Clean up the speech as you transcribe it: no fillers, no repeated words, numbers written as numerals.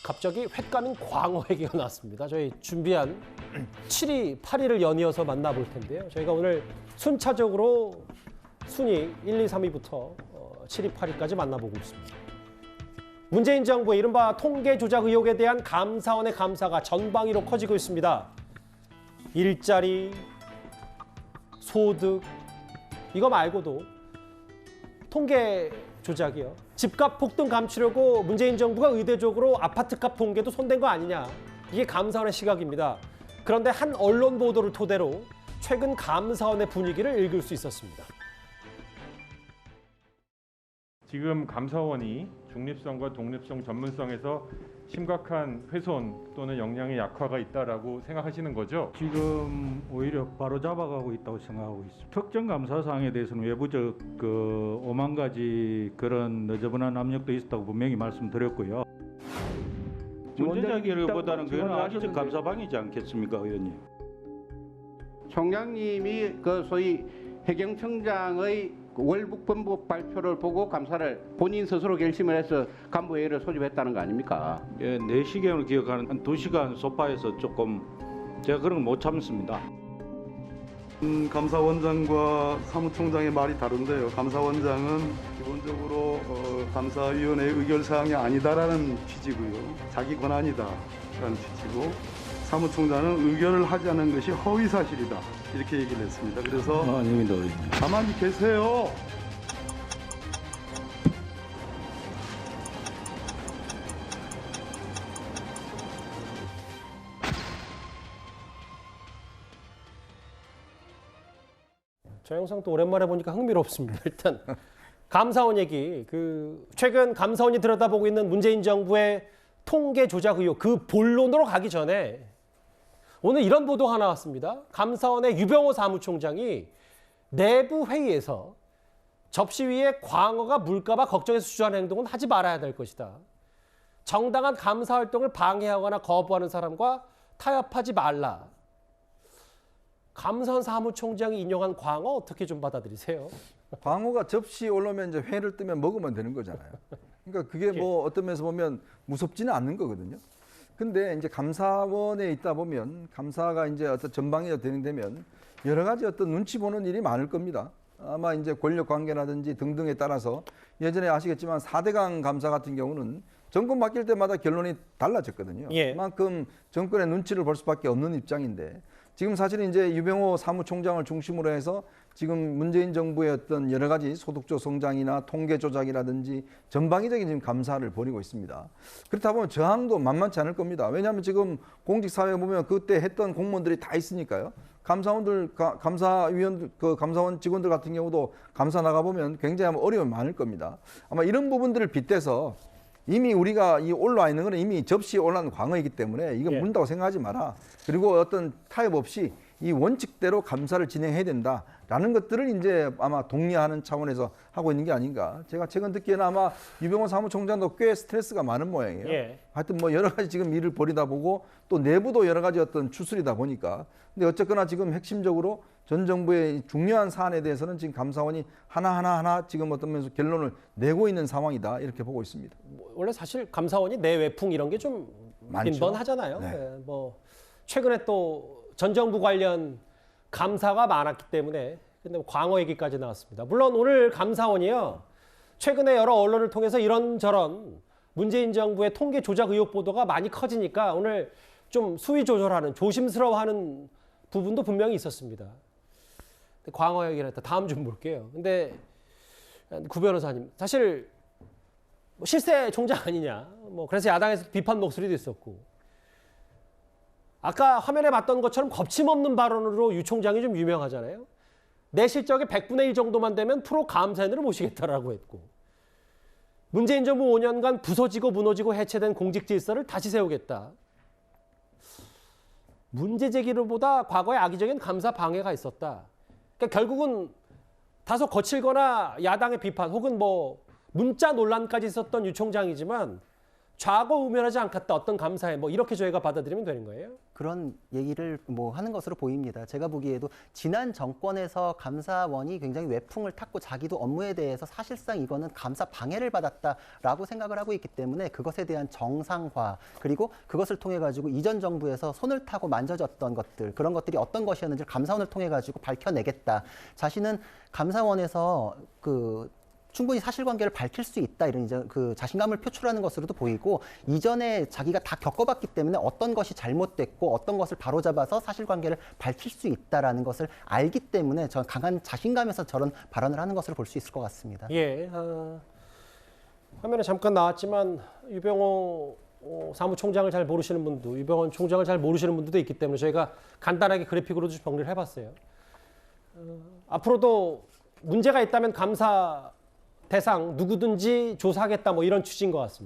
갑자기 횟감인 광어 얘기가 나왔습니다. 저희 준비한 7위, 8위를 연이어서 만나볼 텐데요. 저희가 오늘 순차적으로 순위 1, 2, 3위부터 7위, 8위까지 만나보고 있습니다. 문재인 정부의 이른바 통계 조작 의혹에 대한 감사원의 감사가 전방위로 커지고 있습니다. 일자리, 소득, 이거 말고도 통계 조작이요. 집값 폭등 감추려고 문재인 정부가 의대적으로 아파트값 통계도 손댄 거 아니냐. 이게 감사원의 시각입니다. 그런데 한 언론 보도를 토대로 최근 감사원의 분위기를 읽을 수 있었습니다. 지금 감사원이 중립성과 독립성, 전문성에서 심각한 훼손 또는 역량의 약화가 있다라고 생각하시는 거죠? 지금 오히려 바로 잡아가고 있다고 생각하고 있습니다. 특정 감사 사항에 대해서는 외부적 오만 가지 그런 너저분한 압력도 있었다고 분명히 말씀드렸고요. 문제제기보다는 그건 악의적 감사방이지 않겠습니까, 의원님? 총장님이 그 소위 해경청장의 월북본부 발표를 보고 감사를 본인 스스로 결심을 해서 간부회의를 소집했다는 거 아닙니까? 예, 내 시경을 기억하는 한 2시간 소파에서 조금 제가 그런 걸 못 참습니다. 감사원장과 사무총장의 말이 다른데요. 감사원장은 기본적으로 감사위원회의 의결사항이 아니다라는 취지고요. 자기 권한이다라는 취지고 사무총장은 의결을 하지 않은 것이 허위사실이다. 이렇게 얘기를 했습니다. 그래서 아닙니다, 의원님. 가만히 계세요. 저 영상 또 오랜만에 보니까 흥미롭습니다. 일단 감사원 얘기, 최근 감사원이 들여다보고 있는 문재인 정부의 통계 조작 의혹 그 본론으로 가기 전에 오늘 이런 보도가 나왔습니다. 감사원의 유병호 사무총장이 내부 회의에서 접시 위에 광어가 물까봐 걱정해서 주저하는 행동은 하지 말아야 될 것이다. 정당한 감사 활동을 방해하거나 거부하는 사람과 타협하지 말라. 감사원 사무총장이 인용한 광어 어떻게 좀 받아들이세요? 광어가 접시에 올라오면 이제 회를 뜨면 먹으면 되는 거잖아요. 그러니까 그게 뭐 어떤 면에서 보면 무섭지는 않는 거거든요. 근데 이제 감사원에 있다 보면 감사가 이제 어떤 전방에 진행되면 여러 가지 어떤 눈치 보는 일이 많을 겁니다. 아마 이제 권력 관계라든지 등등에 따라서 예전에 아시겠지만 4대강 감사 같은 경우는 정권 바뀔 때마다 결론이 달라졌거든요. 예. 그만큼 정권의 눈치를 볼 수밖에 없는 입장인데 지금 사실은 이제 유병호 사무총장을 중심으로 해서 지금 문재인 정부의 어떤 여러 가지 소득조 성장이나 통계 조작이라든지 전방위적인 지금 감사를 벌이고 있습니다. 그렇다 보면 저항도 만만치 않을 겁니다. 왜냐하면 지금 공직사회에 보면 그때 했던 공무원들이 다 있으니까요. 감사원들, 감사위원, 감사원 직원들 같은 경우도 감사 나가보면 굉장히 어려움이 많을 겁니다. 아마 이런 부분들을 빗대서 이미 우리가 이 올라와 있는 거는 이미 접시에 올라온 광어이기 때문에 이거 문다고 생각하지 마라. 그리고 어떤 타협 없이 이 원칙대로 감사를 진행해야 된다라는 것들을 이제 아마 독려하는 차원에서 하고 있는 게 아닌가. 제가 최근 듣기에는 아마 유병호 사무총장도 꽤 스트레스가 많은 모양이에요. 예. 하여튼 뭐 여러 가지 지금 일을 벌이다 보고 또 내부도 여러 가지 어떤 추스리다 보니까. 근데 어쨌거나 지금 핵심적으로 전 정부의 중요한 사안에 대해서는 지금 감사원이 하나하나 지금 어떤 면에서 결론을 내고 있는 상황이다 이렇게 보고 있습니다. 원래 사실 감사원이 내외풍 이런 게 좀 빈번하잖아요. 네. 네, 뭐 최근에 또 전 정부 관련 감사가 많았기 때문에 근데 광어 얘기까지 나왔습니다. 물론 오늘 감사원이요. 최근에 여러 언론을 통해서 이런저런 문재인 정부의 통계 조작 의혹 보도가 많이 커지니까 오늘 좀 수위 조절하는 조심스러워하는 부분도 분명히 있었습니다. 광어 얘기를 했다. 다음 좀 볼게요. 근데 구 변호사님 사실 실세 총장 아니냐. 뭐 그래서 야당에서 비판 목소리도 있었고. 아까 화면에 봤던 것처럼 거침없는 발언으로 유 총장이 좀 유명하잖아요. 내 실적의 100분의 1 정도만 되면 프로 감사인으로 모시겠다라고 했고. 문재인 정부 5년간 부서지고 무너지고 해체된 공직 질서를 다시 세우겠다. 문제 제기보다 과거에 악의적인 감사 방해가 있었다. 그러니까 결국은 다소 거칠거나 야당의 비판 혹은 뭐 문자 논란까지 있었던 유 총장이지만 좌고우면하지 않겠다. 어떤 감사에 뭐 이렇게 저희가 받아들이면 되는 거예요? 그런 얘기를 뭐 하는 것으로 보입니다. 제가 보기에도 지난 정권에서 감사원이 굉장히 외풍을 탔고 자기도 업무에 대해서 사실상 이거는 감사 방해를 받았다라고 생각을 하고 있기 때문에 그것에 대한 정상화 그리고 그것을 통해 가지고 이전 정부에서 손을 타고 만져졌던 것들 그런 것들이 어떤 것이었는지 감사원을 통해 가지고 밝혀내겠다. 자신은 감사원에서 충분히 사실관계를 밝힐 수 있다 이런 이제 그 자신감을 표출하는 것으로도 보이고 이전에 자기가 다 겪어봤기 때문에 어떤 것이 잘못됐고 어떤 것을 바로잡아서 사실관계를 밝힐 수 있다라는 것을 알기 때문에 저 강한 자신감에서 저런 발언을 하는 것으로 볼 수 있을 것 같습니다. 예. 화면에 잠깐 나왔지만 유병호 사무총장을 잘 모르시는 분도 유병원 총장을 잘 모르시는 분들도 있기 때문에 저희가 간단하게 그래픽으로 좀 정리를 해봤어요. 앞으로도 문제가 있다면 감사 대상 누구든지 조사하겠다 뭐 이런 취지인 것 같습니다.